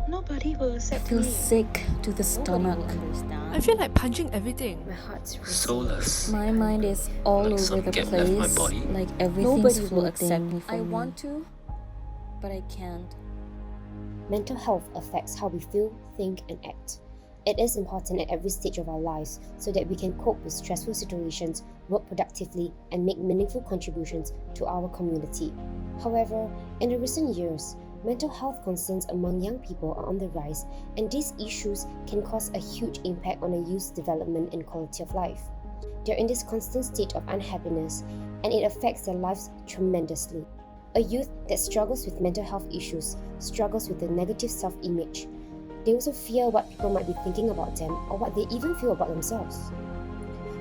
Nobody will I accept feel me. sick to the stomach. I feel like punching everything. My heart's racing. Soulless. My mind is all Like over some the gap left my place. body. Like everything's Nobody will floating. accept me for I me. want to, but I can't. Mental health affects how we feel, think, and act. It is important at every stage of our lives so that we can cope with stressful situations, work productively, and make meaningful contributions to our community. However, in the recent years, mental health concerns among young people are on the rise, and these issues can cause a huge impact on a youth's development and quality of life. They're in this constant state of unhappiness, and it affects their lives tremendously. A youth that struggles with mental health issues struggles with a negative self-image. They also fear what people might be thinking about them or what they even feel about themselves.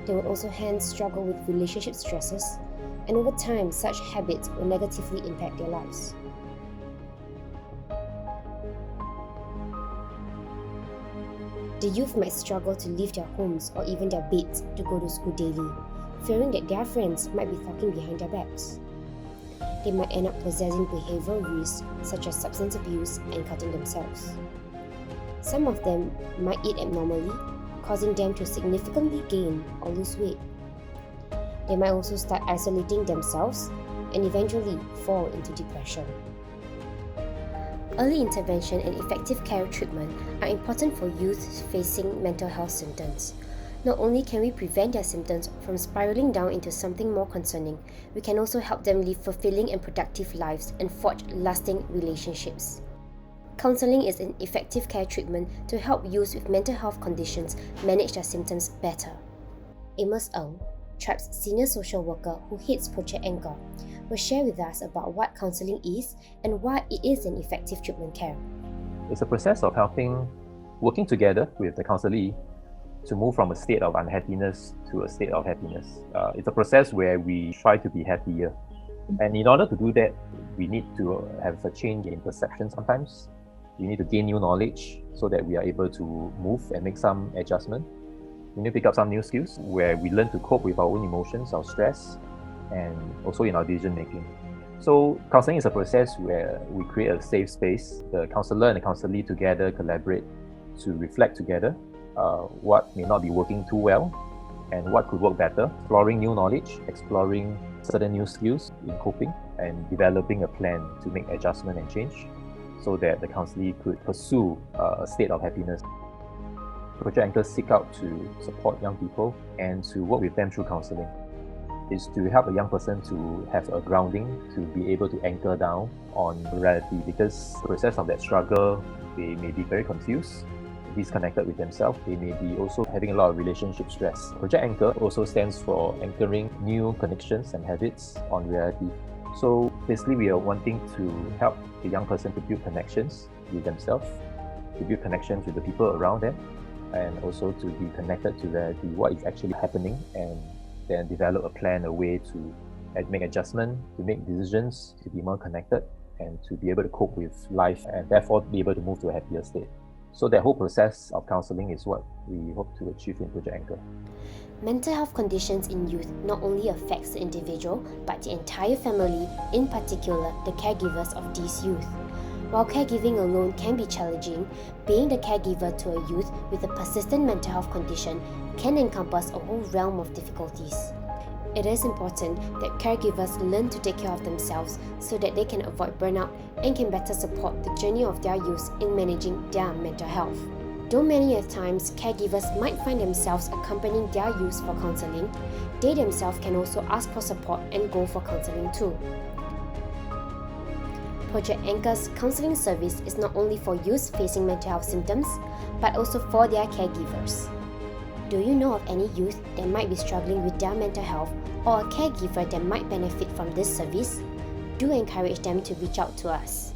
They will also hence struggle with relationship stresses, and over time, such habits will negatively impact their lives. The youth might struggle to leave their homes or even their beds to go to school daily, fearing that their friends might be talking behind their backs. They might end up possessing behavioral risks such as substance abuse and cutting themselves. Some of them might eat abnormally, causing them to significantly gain or lose weight. They might also start isolating themselves and eventually fall into depression. Early intervention and effective care treatment are important for youth facing mental health symptoms. Not only can we prevent their symptoms from spiraling down into something more concerning, we can also help them live fulfilling and productive lives and forge lasting relationships. Counselling is an effective care treatment to help youths with mental health conditions manage their symptoms better. Amos Ng, Trybe's senior social worker who heads Project ANCHOR, will share with us about what counselling is and why it is an effective treatment care. It's a process of working together with the counselee to move from a state of unhappiness to a state of happiness. It's a process where we try to be happier. And in order to do that, we need to have a change in perception sometimes. We need to gain new knowledge so that we are able to move and make some adjustment. We need to pick up some new skills where we learn to cope with our own emotions, our stress, and also in our decision making. So counseling is a process where we create a safe space. The counselor and the counselee together collaborate to reflect together what may not be working too well and what could work better, exploring new knowledge, exploring certain new skills in coping, and developing a plan to make adjustment and change so that the counselee could pursue a state of happiness. Project ANCHOR seek out to support young people and to work with them through counseling. Is to help a young person to have a grounding, to be able to anchor down on reality, because the process of that struggle, they may be very confused, disconnected with themselves. They may be also having a lot of relationship stress. Project ANCHOR also stands for anchoring new connections and habits on reality. So basically, we are wanting to help the young person to build connections with themselves, to build connections with the people around them, and also to be connected to reality, what is actually happening, and then develop a plan, a way to make adjustment, to make decisions, to be more connected, and to be able to cope with life, and therefore be able to move to a happier state. So that whole process of counseling is what we hope to achieve in Project ANCHOR. Mental health conditions in youth not only affects the individual, but the entire family, in particular the caregivers of these youth. While caregiving alone can be challenging, being the caregiver to a youth with a persistent mental health condition can encompass a whole realm of difficulties. It is important that caregivers learn to take care of themselves so that they can avoid burnout and can better support the journey of their youth in managing their mental health. Though many a times caregivers might find themselves accompanying their youth for counselling, they themselves can also ask for support and go for counselling too. Project ANCHOR's counselling service is not only for youth facing mental health symptoms, but also for their caregivers. Do you know of any youth that might be struggling with their mental health or a caregiver that might benefit from this service? Do encourage them to reach out to us.